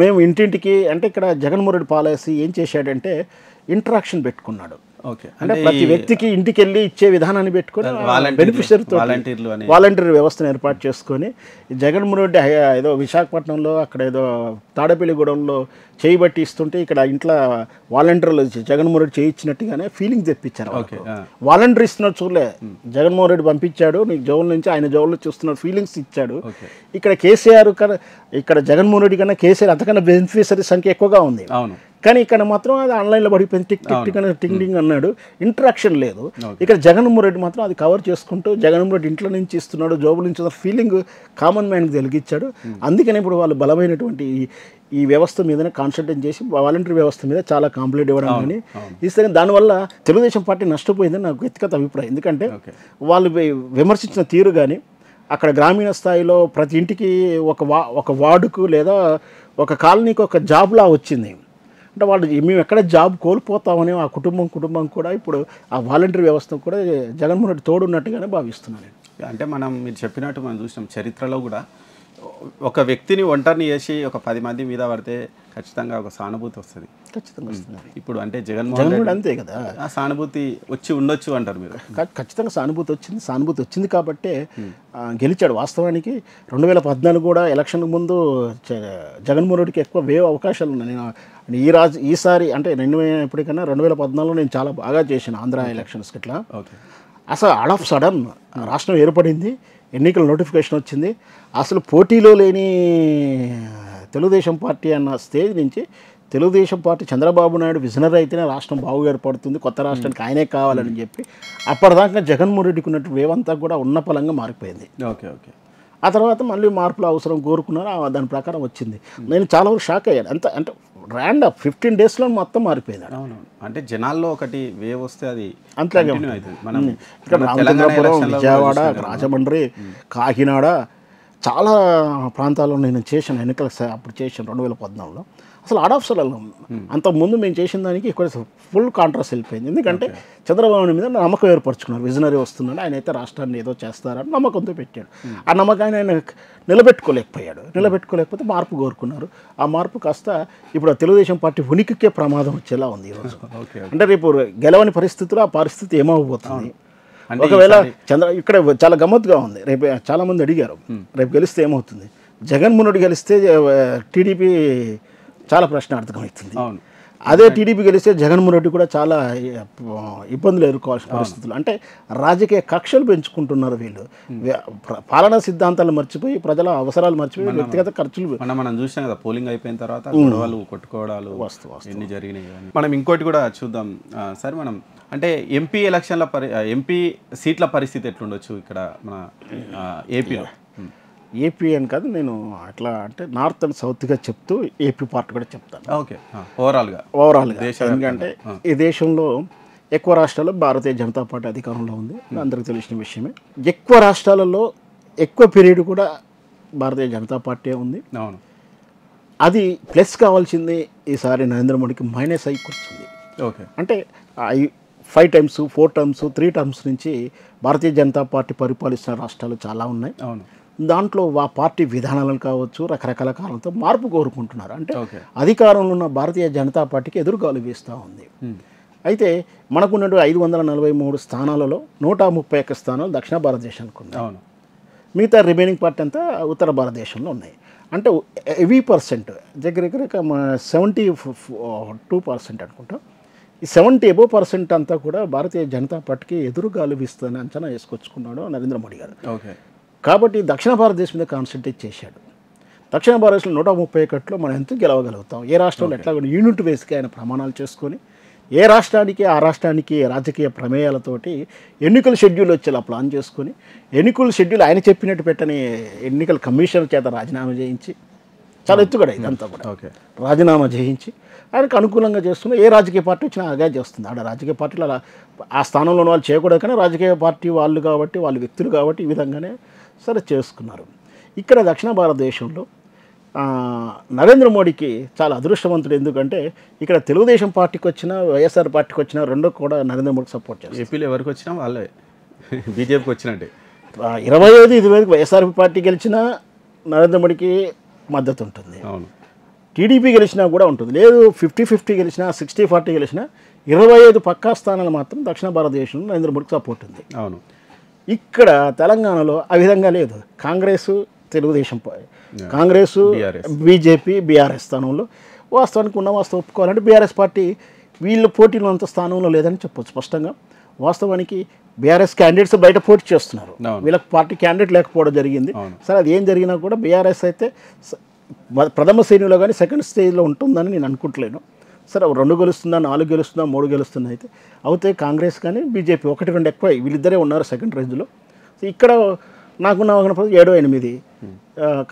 మేము ఇంటింటికి అంటే ఇక్కడ జగన్మోహన్ రెడ్డి పాలసీ ఏం చేశాడంటే ఇంటరాక్షన్ పెట్టుకున్నాడు. అంటే ప్రతి వ్యక్తికి ఇంటికి వెళ్ళి ఇచ్చే విధానాన్ని పెట్టుకొని బెనిఫిషరీతో వాలంటీర్ వ్యవస్థను ఏర్పాటు చేసుకొని జగన్మోహన్ రెడ్డి ఏదో విశాఖపట్నంలో అక్కడ ఏదో తాడపల్లిగూడెంలో చేయబట్టి ఇస్తుంటే ఇక్కడ ఇంట్లో వాలంటీర్లు జగన్మోహన్ రెడ్డి చేయించినట్టుగానే ఫీలింగ్ తెప్పించారు. వాలంటీర్ ఇస్తున్నారు చూడలే, జగన్మోహన్ రెడ్డి పంపించాడు నీకు జోవుల నుంచి ఆయన జోవుల నుంచి చూస్తున్నారు ఫీలింగ్స్ ఇచ్చాడు. ఇక్కడ కేసీఆర్ ఇక్కడ జగన్మోహన్ రెడ్డి కన్నా కేసీఆర్ అంతకన్నా బెనిఫిషరీ సంఖ్య ఎక్కువగా ఉంది. కానీ ఇక్కడ మాత్రం అది ఆన్లైన్లో పడిపోయింది, టిక్ టిక్ టిక్ అని టింగ్ అన్నాడు, ఇంటరాక్షన్ లేదు. ఇక్కడ జగన్మోహన్ రెడ్డి మాత్రం అది కవర్ చేసుకుంటూ జగన్మోహన్ రెడ్డి ఇంట్లో నుంచి ఇస్తున్నాడు, జోబుల నుంచి ఫీలింగ్ కామన్ మ్యాన్కి తెలిగించాడు. అందుకని ఇప్పుడు వాళ్ళు బలమైనటువంటి ఈ వ్యవస్థ మీదనే కాన్సన్ట్రేట్ చేసి వాలంటీర్ వ్యవస్థ మీద చాలా కాంప్లైంట్ ఇవ్వడం కానీ ఇస్తే దానివల్ల తెలుగుదేశం పార్టీ నష్టపోయిందని నాకు వ్యక్తిగత అభిప్రాయం. ఎందుకంటే వాళ్ళు విమర్శించిన తీరు కానీ అక్కడ గ్రామీణ స్థాయిలో ప్రతి ఇంటికి ఒక వార్డుకు లేదా ఒక కాలనీకి ఒక జాబ్లా వచ్చింది. అంటే వాళ్ళు మేము ఎక్కడ జాబ్ కోల్పోతామని ఆ కుటుంబం కూడా ఇప్పుడు ఆ వాలంటీర్ వ్యవస్థ కూడా జగన్మోహన్ రెడ్డి తోడున్నట్టుగానే భావిస్తున్నాను. అంటే మీరు చెప్పినట్టు మనం చూసినాం చరిత్రలో కూడా ఒక వ్యక్తిని ఒంటరిని చేసి ఒక 10 మంది మీద పడితే ఖచ్చితంగా ఒక సానుభూతి వస్తుంది. ఖచ్చితంగా వస్తుంది. ఇప్పుడు అంటే జగన్మోహన్ రెడ్డి అంతే కదా, ఆ సానుభూతి వచ్చి ఉండొచ్చు అంటారు మీరు? ఖచ్చితంగా సానుభూతి వచ్చింది కాబట్టే గెలిచాడు. వాస్తవానికి 2014 కూడా ఎలక్షన్ ముందు జగన్మోహన్ రెడ్డికి ఎక్కువ వేవ్ అవకాశాలు ఉన్నాయి. నేను ఈసారి అంటే ఎప్పటికన్నా 2014లో నేను చాలా బాగా చేశాను ఆంధ్ర ఎలక్షన్స్కి. ఇట్లా అసలు ఆల్ ఆఫ్ సడన్ రాష్ట్రం ఏర్పడింది, ఎన్నికల నోటిఫికేషన్ వచ్చింది. అసలు పోటీలో లేని తెలుగుదేశం పార్టీ అన్న స్టేజ్ నుంచి తెలుగుదేశం పార్టీ చంద్రబాబు నాయుడు విజనరీ అయితేనే రాష్ట్రం బాగు ఏర్పడుతుంది, కొత్త రాష్ట్రానికి ఆయనే కావాలని చెప్పి అప్పటిదాకా జగన్మోహన్ రెడ్డికి ఉన్నట్టు వేవ్ అంతా కూడా ఉన్న పలంగా మారిపోయింది. ఆ తర్వాత మళ్ళీ మార్పులు అవసరం కోరుకున్నారు, దాని ప్రకారం వచ్చింది. నేను చాలా వరకు షాక్ అయ్యాను. అంటే ర్యాండమ్ 15 డేస్లో మొత్తం మారిపోయింది. అంటే జనాల్లో ఒకటి వేవ్ వస్తే అది అంతలాగే మనం ఇక్కడ రామచంద్రపురం, విజయవాడ, రాజమండ్రి, కాకినాడ చాలా ప్రాంతాల్లో నేను చేశాను ఎన్నికలు అప్పుడు చేశాను 2014లో. అసలు ఆడాఫ్సలలో అంతకుముందు మేము చేసిన దానికి ఇక్కడ ఫుల్ కాంట్రాస్ట్ వెళ్ళిపోయింది. ఎందుకంటే చంద్రబాబు మీద నమ్మకం ఏర్పరచుకున్నారు, విజనరీ వస్తున్నాడు, ఆయన అయితే రాష్ట్రాన్ని ఏదో చేస్తారని నమ్మకంతో పెట్టాడు. ఆ నమ్మకాన్ని ఆయన నిలబెట్టుకోలేకపోతే మార్పు కోరుకున్నారు. ఆ మార్పు కాస్త ఇప్పుడు తెలుగుదేశం పార్టీ ఉనికికే ప్రమాదం వచ్చేలా ఉంది ఈరోజు. అంటే రేపు గెలవని పరిస్థితుల్లో ఆ పరిస్థితి ఏమవబోతుంది. ఒకవేళ ఇక్కడ చాలా గమ్మత్తుగా ఉంది. రేపు చాలామంది అడిగారు రేపు గెలిస్తే ఏమవుతుంది. జగన్మోహన్ రెడ్డి గెలిస్తే టీడీపీ చాలా ప్రశ్నార్థకం అవుతుంది. అదే టీడీపీ గెలిస్తే జగన్మోహన్ రెడ్డి కూడా చాలా ఇబ్బందులు ఎదుర్కోవాల్సిన పరిస్థితులు. అంటే రాజకీయ కక్షలు పెంచుకుంటున్నారు వీళ్ళు. పాలనా సిద్ధాంతాలు మర్చిపోయి, ప్రజల అవసరాలు మర్చిపోయి, వ్యక్తిగత ఖర్చులు. మనం చూసాం కదా, పోలింగ్ అయిపోయిన తర్వాత గొడవలు కొట్టుకోవడాలు ఎన్ని జరిగినాయి. మనం ఇంకోటి కూడా చూద్దాం సార్. మనం అంటే ఎంపీ ఎలక్షన్ల ఎంపీ సీట్ల పరిస్థితి ఎట్లుండొచ్చు ఇక్కడ మన ఏపీలో? ఏపీ అని కాదు, నేను అట్లా అంటే నార్త్ అండ్ సౌత్గా చెప్తూ ఏపీ పార్ట్ కూడా చెప్తాను. ఓకే, ఓవరాల్గా. ఎందుకంటే ఈ దేశంలో ఎక్కువ రాష్ట్రాల్లో భారతీయ జనతా పార్టీ అధికారంలో ఉంది, అందరికీ తెలిసిన విషయమే. ఎక్కువ రాష్ట్రాలలో ఎక్కువ పీరియడ్ కూడా భారతీయ జనతా పార్టీ ఉంది. అవును. అది ప్లస్ కావాల్సింది ఈసారి నరేంద్ర మోడీకి మైనస్ అయి కూర్చుంది. ఓకే. అంటే 5 times 4 terms 3 terms నుంచి భారతీయ జనతా పార్టీ పరిపాలిస్తున్న రాష్ట్రాలు చాలా ఉన్నాయి. అవును. దాంట్లో ఆ పార్టీ విధానాలను కావచ్చు, రకరకాల కారణంతో మార్పు కోరుకుంటున్నారు. అంటే అధికారంలో ఉన్న భారతీయ జనతా పార్టీకి ఎదురుగాలు వీస్తూ ఉంది. అయితే మనకున్నట్టు 543 స్థానాలలో 131 స్థానాలు దక్షిణ భారతదేశానికి ఉన్నాయి. మిగతా రిమైనింగ్ పార్టీ అంతా ఉత్తర భారతదేశంలో ఉన్నాయి. అంటే హెవీ పర్సెంట్ దగ్గర 72% అనుకుంటా. ఈ 70% అంతా కూడా భారతీయ జనతా పార్టీకి ఎదురుగాలు వీస్తుందని అంచనా వేసుకొచ్చుకున్నాడు నరేంద్ర మోడీ గారు. ఓకే. కాబట్టి దక్షిణ భారతదేశం మీద కాన్సన్ట్రేట్ చేశాడు. దక్షిణ భారతదేశంలో 131లో మనం ఎంత గెలవగలుగుతాం, ఏ రాష్ట్రంలో ఎట్లా యూనిట్ వేస్కి ఆయన ప్రమాణాలు చేసుకొని ఏ రాష్ట్రానికి ఆ రాష్ట్రానికి రాజకీయ ప్రమేయాలతోటి ఎన్నికల షెడ్యూల్ వచ్చేలా ప్లాన్ చేసుకొని, ఎన్నికల షెడ్యూల్ ఆయన చెప్పినట్టు పెట్టని ఎన్నికల కమిషనర్ చేత రాజీనామా చేయించి, చాలా ఎత్తుగడ ఇదంతా కూడా రాజీనామా చేయించి ఆయనకు అనుకూలంగా చేస్తున్న ఏ రాజకీయ పార్టీ వచ్చినా అలాగే చేస్తుంది. ఆడ రాజకీయ పార్టీలు అలా ఆ స్థానంలో ఉన్న వాళ్ళు చేయకూడదు, కానీ రాజకీయ పార్టీ వాళ్ళు కాబట్టి, వాళ్ళు వ్యక్తులు కాబట్టి ఈ విధంగానే సరే చేసుకున్నారు. ఇక్కడ దక్షిణ భారతదేశంలో నరేంద్ర మోడీకి చాలా అదృష్టవంతుడు. ఎందుకంటే ఇక్కడ తెలుగుదేశం పార్టీకి వచ్చినా, వైఎస్ఆర్ పార్టీకి వచ్చినా రెండో కూడా నరేంద్ర మోడీకి సపోర్ట్ చేస్తారు. ఏపీలో ఎవరికి వచ్చినా వాళ్ళే బీజేపీకి వచ్చినట్టే. 25 వైఎస్ఆర్ పార్టీ గెలిచినా నరేంద్ర మోడీకి మద్దతు ఉంటుంది. అవును. టీడీపీ గెలిచినా కూడా ఉంటుంది. లేదు 50-50 గెలిచినా, 60-40 గెలిచినా 25 పక్కా స్థానాలు మాత్రం దక్షిణ భారతదేశంలో నరేంద్ర మోడీకి సపోర్ట్ ఉంది. అవును. ఇక్కడ తెలంగాణలో ఆ విధంగా లేదు. కాంగ్రెస్, తెలుగుదేశం, కాంగ్రెస్, బీజేపీ, బీఆర్ఎస్ స్థానంలో వాస్తవానికి ఉన్న వాస్తవం ఒప్పుకోవాలంటే బీఆర్ఎస్ పార్టీ వీళ్ళ పోటీలో అంత స్థానంలో లేదని చెప్పొచ్చు స్పష్టంగా. వాస్తవానికి బీఆర్ఎస్ క్యాండిడేట్స్ బయట పోటీ చేస్తున్నారు, వీళ్ళకి పార్టీ క్యాండిడేట్ లేకపోవడం జరిగింది. సరే అది ఏం జరిగినా కూడా బీఆర్ఎస్ అయితే ప్రథమ శ్రేణిలో కానీ సెకండ్ స్టేజ్లో ఉంటుందని నేను అనుకుంటలేను. సరే 2 గెలుస్తుందా, 4 గెలుస్తుందా, 3 గెలుస్తుందా అయితే అవుతాయి. కాంగ్రెస్ కానీ బీజేపీ 1-2 ఎక్కువ, వీళ్ళిద్దరే ఉన్నారు సెకండ్ రేంజ్లో. ఇక్కడ నాకున్న 7-8,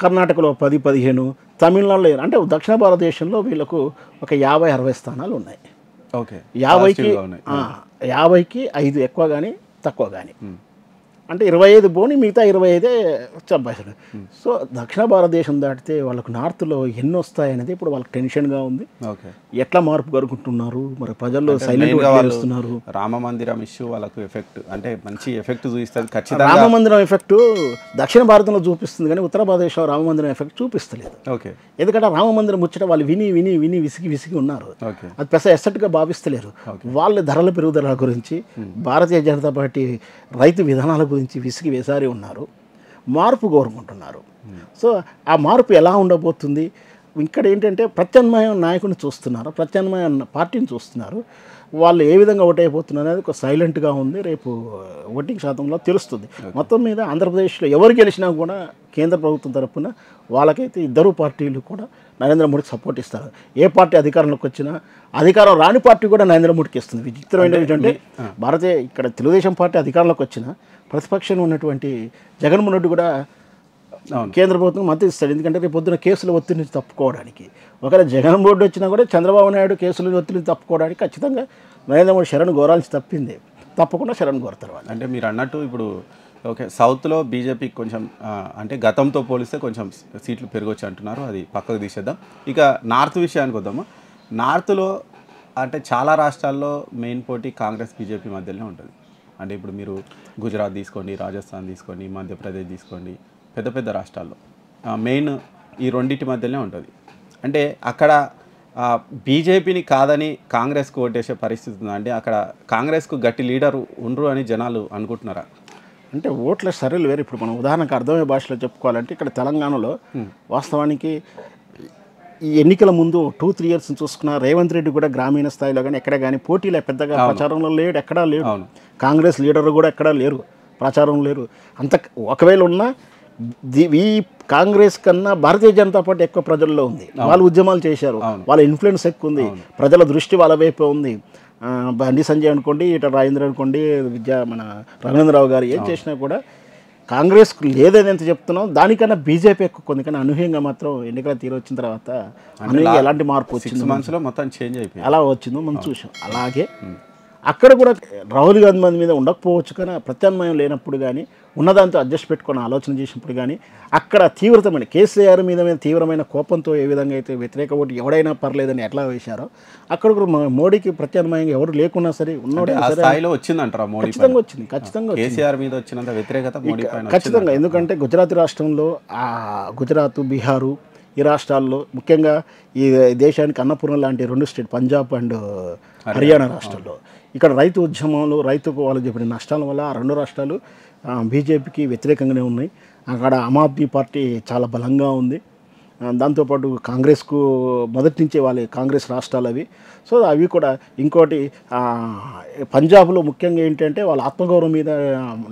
కర్ణాటకలో 10-15, తమిళనాడులో అంటే దక్షిణ భారతదేశంలో వీళ్ళకు ఒక 50-60 స్థానాలు ఉన్నాయి. ఓకే. 50కి 5 ఎక్కువ కానీ తక్కువ కానీ, అంటే 25 పోని మిగతా 25 చంపేశారు. సో దక్షిణ భారతదేశం దాటితే వాళ్ళకు నార్త్లో ఎన్ని వస్తాయనేది ఇప్పుడు వాళ్ళకి టెన్షన్గా ఉంది. ఎట్లా మార్పు జరుగుతున్నారు మరి, ప్రజల్లో సైలెంట్గా చేస్తున్నారు. రామ మందిరం ఇష్యూ వాళ్ళకు ఎఫెక్ట్, అంటే మంచి ఎఫెక్ట్ చూపిస్తుంది ఖచ్చితంగా. రామ మందిరం ఎఫెక్ట్ దక్షిణ భారతంలో చూపిస్తుంది కానీ ఉత్తర భారతదేశంలో రామ మందిరం ఎఫెక్ట్ చూపిస్తలేదు. ఓకే. ఎందుకంటే రామ మందిరం ముచ్చట వాళ్ళు విని విసిగి ఉన్నారు. అది పెద్ద ఎసెట్గా భావిస్తలేరు. వాళ్ళ ధరల పెరుగుదల గురించి, భారతీయ జనతా పార్టీ రైతు విధానాల గురించి విసిగి వేసారి ఉన్నారు. మార్పు కోరుకుంటున్నారు. సో ఆ మార్పు ఎలా ఉండబోతుంది, ఇక్కడ ఏంటంటే ప్రత్యామ్నాయ నాయకుని చూస్తున్నారు, ప్రత్యామ్నాయ పార్టీని చూస్తున్నారు. వాళ్ళు ఏ విధంగా ఓటైపోతున్నారు అనేది ఒక సైలెంట్గా ఉంది. రేపు ఓటింగ్ శాతంలో తెలుస్తుంది. మొత్తం మీద ఆంధ్రప్రదేశ్లో ఎవరు గెలిచినా కూడా కేంద్ర ప్రభుత్వం తరఫున వాళ్ళకైతే ఇద్దరు పార్టీలు కూడా నరేంద్ర మోడీకి సపోర్ట్ ఇస్తారు. ఏ పార్టీ అధికారంలోకి వచ్చినా, అధికారం రాని పార్టీ కూడా నరేంద్ర మోడీకి ఇస్తుంది. విచిత్రమైన ఏంటంటే ఇక్కడ తెలుగుదేశం పార్టీ అధికారంలోకి వచ్చినా ప్రతిపక్షంలో ఉన్నటువంటి జగన్మోహన్ రెడ్డి కూడా కేంద్ర ప్రభుత్వం మద్దతు ఇస్తాడు. ఎందుకంటే రేపు పొద్దున కేసుల ఒత్తిడి నుంచి తప్పుకోవడానికి. ఒకవేళ జగన్మోహన్ రెడ్డి వచ్చినా కూడా చంద్రబాబు నాయుడు కేసుల ఒత్తిడి తప్పుకోవడానికి ఖచ్చితంగా నరేంద్ర మోడీ శరణ్ కోరాల్సి తప్పకుండా శరణ్ కోరుతారు వాళ్ళు. అంటే మీరు అన్నట్టు ఇప్పుడు ఓకే, సౌత్లో బీజేపీ కొంచెం అంటే గతంతో పోలిస్తే కొంచెం సీట్లు పెరగొచ్చు అంటున్నారు, అది పక్కకు తీసేద్దాం. ఇక నార్త్ విషయానికి వద్దాము. నార్త్లో అంటే చాలా రాష్ట్రాల్లో మెయిన్ పోటీ కాంగ్రెస్ బీజేపీ మధ్యలోనే ఉంటుంది. అంటే ఇప్పుడు మీరు గుజరాత్ తీసుకోండి, రాజస్థాన్ తీసుకోండి, మధ్యప్రదేశ్ తీసుకోండి, పెద్ద పెద్ద రాష్ట్రాల్లో మెయిన్ ఈ రెండింటి మధ్యలోనే ఉంటుంది. అంటే అక్కడ బీజేపీని కాదని కాంగ్రెస్కు ఓటేసే పరిస్థితి ఉందా? అంటే అక్కడ కాంగ్రెస్కు గట్టి లీడర్ ఉండరు అని జనాలు అనుకుంటున్నారా? అంటే ఓట్ల సర్వేలు వేరు. ఇప్పుడు మనం ఉదాహరణకు అర్థమయ్యే భాషలో చెప్పుకోవాలంటే ఇక్కడ తెలంగాణలో వాస్తవానికి ఈ ఎన్నికల ముందు 2-3 ఇయర్స్ చూసుకున్న రేవంత్ రెడ్డి కూడా గ్రామీణ స్థాయిలో కానీ ఎక్కడ కానీ పోటీలో పెద్దగా ప్రచారంలో లేడు, ఎక్కడా లేడు. కాంగ్రెస్ లీడర్ కూడా ఎక్కడా లేరు, ప్రచారం లేరు. అంత ఒకవేళ ఉన్నా ఈ కాంగ్రెస్ కన్నా భారతీయ జనతా పార్టీ ఎక్కువ ప్రజల్లో ఉంది. వాళ్ళు ఉద్యమాలు చేశారు, వాళ్ళ ఇన్ఫ్లుయెన్స్ ఎక్కువ ఉంది, ప్రజల దృష్టి వాళ్ళ వైపే ఉంది. బండి సంజయ్ అనుకోండి, ఇట రాజేంద్ర అనుకోండి, మన రఘునందరావు గారు ఏం చేసినా కూడా కాంగ్రెస్కు లేదని ఎంత చెప్తున్నాం, దానికన్నా బీజేపీ ఎక్కువ కొంది. కానీ అనూహ్యంగా మాత్రం ఎన్నికల తీరు వచ్చిన తర్వాత అనూహ్యంగా ఎలాంటి మార్పు వచ్చింది, 6 monthsలో మొత్తం చేంజ్ అయిపోయింది. ఎలా వచ్చిందో మనం చూసాం. అలాగే అక్కడ కూడా రాహుల్ గాంధీ మంది మీద ఉండకపోవచ్చు, కానీ ప్రత్యామ్నాయం లేనప్పుడు కానీ ఉన్నదాంతో అడ్జస్ట్ పెట్టుకొని ఆలోచన చేసినప్పుడు కానీ అక్కడ తీవ్రతమైన కేసీఆర్ మీద తీవ్రమైన కోపంతో ఏ విధంగా అయితే వ్యతిరేక ఓటు ఎవడైనా పర్లేదని ఎట్లా వేశారో అక్కడ కూడా మోడీకి ప్రత్యామ్నాయంగా ఎవరు లేకున్నా సరే ఉన్నోడే స్థాయిలో వచ్చిందంటారా? మోడీ ఖచ్చితంగా వచ్చింది, ఖచ్చితంగా కేసీఆర్ మీద వచ్చినంత వ్యతిరేకత మోడీ పైన ఖచ్చితంగా. ఎందుకంటే గుజరాత్ రాష్ట్రంలో గుజరాత్, బీహారు ఈ రాష్ట్రాల్లో ముఖ్యంగా ఈ దేశానికి అన్నపూర్ణ లాంటి 2 స్టేట్ పంజాబ్ అండ్ హర్యానా రాష్ట్రాల్లో ఇక్కడ రైతు ఉద్యమాలు, రైతుకు వాళ్ళు చెప్పిన నష్టాల వల్ల ఆ 2 రాష్ట్రాలు బీజేపీకి వ్యతిరేకంగానే ఉన్నాయి. అక్కడ ఆమ్ ఆద్మీ పార్టీ చాలా బలంగా ఉంది. దాంతోపాటు కాంగ్రెస్కు మొదటి నుంచే వాళ్ళ కాంగ్రెస్ రాష్ట్రాలు అవి. సో అవి కూడా ఇంకోటి పంజాబ్లో ముఖ్యంగా ఏంటంటే వాళ్ళ ఆత్మగౌరవం మీద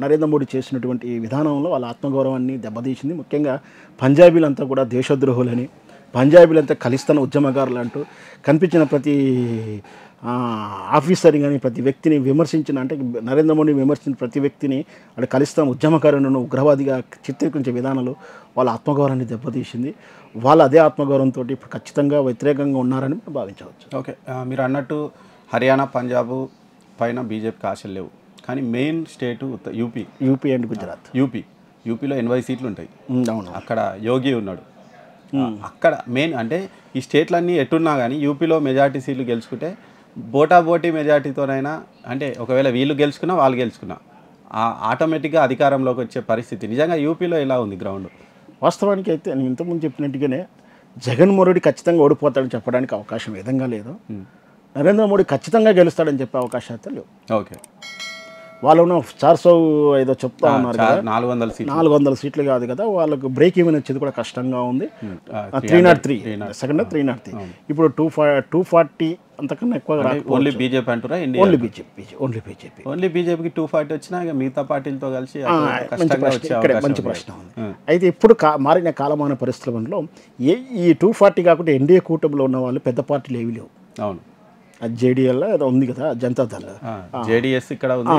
నరేంద్ర మోడీ చేసినటువంటి విధానంలో వాళ్ళ ఆత్మగౌరవాన్ని దెబ్బతీసింది. ముఖ్యంగా పంజాబీలంతా కూడా దేశద్రోహులని, పంజాబీలంతా ఖలిస్తాన్ ఉద్యమకారులు అంటూ కనిపించిన ప్రతి ఆఫీసర్ని కానీ ప్రతి వ్యక్తిని విమర్శించిన, అంటే నరేంద్ర మోడీ విమర్శించిన ప్రతి వ్యక్తిని అంటే ఖలిస్తాన్ ఉద్యమకారులను ఉగ్రవాదిగా చిత్రీకరించే విధానాలు వాళ్ళ ఆత్మగౌరవాన్ని దెబ్బతీసింది. వాళ్ళు అదే ఆత్మగౌరవంతో ఇప్పుడు ఖచ్చితంగా వ్యతిరేకంగా ఉన్నారని భావించవచ్చు. ఓకే, మీరు అన్నట్టు హర్యానా, పంజాబ్ పైన బీజేపీకి ఆశలు లేవు, కానీ main state UP and Gujarat. యూపీలో 80 సీట్లు ఉంటాయి. అవును, అక్కడ యోగి ఉన్నాడు. అక్కడ మెయిన్ అంటే ఈ స్టేట్లన్నీ ఎట్టున్నా కానీ యూపీలో మెజార్టీ సీట్లు గెలుచుకుంటే బోటాబోటీ మెజార్టీతోనైనా, అంటే ఒకవేళ వీళ్ళు గెలుచుకున్నా వాళ్ళు గెలుచుకున్నా ఆటోమేటిక్గా అధికారంలోకి వచ్చే పరిస్థితి నిజంగా యూపీలో ఎలా ఉంది గ్రౌండ్? వాస్తవానికి అయితే నేను ఇంతకుముందు చెప్పినట్టుగానే జగన్మోహన్ రెడ్డి ఖచ్చితంగా ఓడిపోతాడని చెప్పడానికి అవకాశం విధంగా లేదు. నరేంద్ర మోడీ ఖచ్చితంగా గెలుస్తాడని చెప్పే అవకాశాలు అయితే లేవు. ఓకే, వాళ్ళు 400 ఏదో చెప్తా ఉన్నారు కదా, 400 సీట్లు కాదు కదా, వాళ్ళకు బ్రేక్ ఈవెన్ వచ్చేది కూడా కష్టంగా ఉంది. 303 సెకండ్ 303 ఇప్పుడు 240 అంతకన్నా ఎక్కువ. ఓన్లీ బీజేపీ అంటారా? ఓన్లీ బీజేపీకి 240 వచ్చినా మిగతా పార్టీలతో కలిసి మంచి ప్రశ్న ఉంది. అయితే ఇప్పుడు మారిన కాలమాన పరిస్థితులలో ఈ 240 కాకుండా ఎన్డీఏ కూటమిలో ఉన్న వాళ్ళు పెద్ద పార్టీలు ఏవి లేవు. అవును, జేడీఎల్ ఏదో ఉంది కదా, జనతాదళ్, జేడీఎస్ ఇక్కడ ఉంది,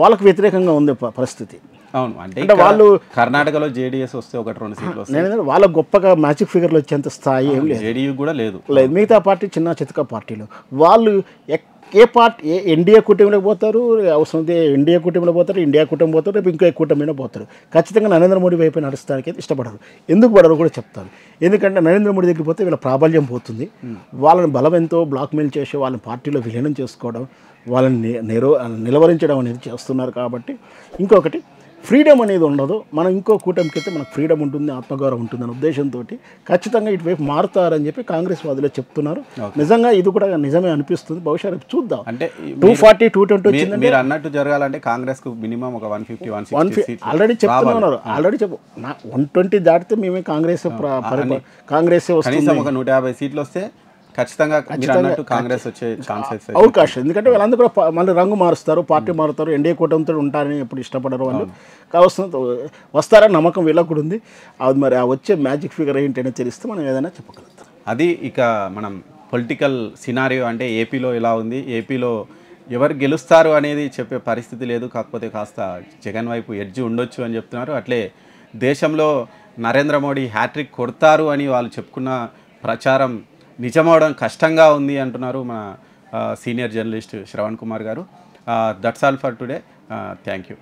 వాళ్ళకు వ్యతిరేకంగా ఉంది పరిస్థితి. అవును, అంటే వాళ్ళు కర్ణాటకలో జేడీఎస్ వస్తే 1-2 సీట్లు వస్తాయి. వాళ్ళ గొప్పగా మ్యాజిక్ ఫిగర్లు వచ్చేంత స్థాయి ఏం లేదు, జేడీయూ కూడా లేదు. మిగతా పార్టీ చిన్న చితక పార్టీలు వాళ్ళు ఏ పార్టీ ఎన్డీఏ కూటమిలోకి పోతారు, అవసరం అయితే ఎన్డీఏ కూటమిలో పోతారు, ఇండియా కూటమి పోతారు, రేపు ఇంకో కూటమిలో పోతారు. ఖచ్చితంగా నరేంద్ర మోడీ వైపు నడుస్తానికి అయితే ఇష్టపడరు. ఎందుకు పడరు కూడా చెప్తారు. ఎందుకంటే నరేంద్ర మోడీ దగ్గర పోతే వీళ్ళ ప్రాబల్యం పోతుంది. వాళ్ళని బలమెంతో బ్లాక్మెయిల్ చేసి వాళ్ళని పార్టీలో విలీనం చేసుకోవడం, వాళ్ళని నిలవరించడం అనేది చేస్తున్నారు. కాబట్టి ఇంకొకటి ఫ్రీడమ్ అనేది ఉండదు. మనం ఇంకో కూటమికి అయితే మనకు ఫ్రీడమ్ ఉంటుంది, ఆత్మగౌరవం ఉంటుందనే ఉద్దేశంతో ఖచ్చితంగా ఇటువైపు మారుతారని చెప్పి కాంగ్రెస్ వాదులే చెప్తున్నారు. నిజంగా ఇది కూడా నిజమే అనిపిస్తుంది. బహుశా రేపు చూద్దాం. అంటే 240, 220 వచ్చిందంటే మీరు అన్నట్టు జరగాలంటే కాంగ్రెస్ కు మినిమం ఒక 150 ఆల్రెడీ చెప్తున్నారు. ఆల్రెడీ 120 దాటితే మేమే కాంగ్రెస్ వస్తుంది. ఒక 150 సీట్లు వస్తే ఖచ్చితంగా కాంగ్రెస్ వచ్చే ఛాన్సెస్ అవకాశం. ఎందుకంటే వాళ్ళందరూ కూడా మళ్ళీ రంగు మారుస్తారు, పార్టీ మారుతారు, ఎన్డీఏ కూటమితో ఉంటారని ఎప్పుడు ఇష్టపడరు వాళ్ళు. కావలసిన వస్తారని నమ్మకం వీళ్ళకు కూడా ఉంది. అది మరి ఆ వచ్చే మ్యాజిక్ ఫిగర్ ఏంటనే తెలిస్తే మనం ఏదైనా చెప్పగలుగుతాం. అది ఇక మనం పొలిటికల్ సినారియో అంటే ఏపీలో ఎలా ఉంది, ఏపీలో ఎవరు గెలుస్తారు అనేది చెప్పే పరిస్థితి లేదు. కాకపోతే కాస్త జగన్ వైపు ఎడ్జ్ ఉండొచ్చు అని చెప్తున్నారు. అట్లే దేశంలో నరేంద్ర మోడీ హ్యాట్రిక్ కొడతారు అని వాళ్ళు చెప్పుకున్న ప్రచారం నిజమవడం కష్టంగా ఉంది అంటున్నారు మన సీనియర్ జర్నలిస్ట్ శ్రవణ్ కుమార్ గారు. That's all for today. Thank you.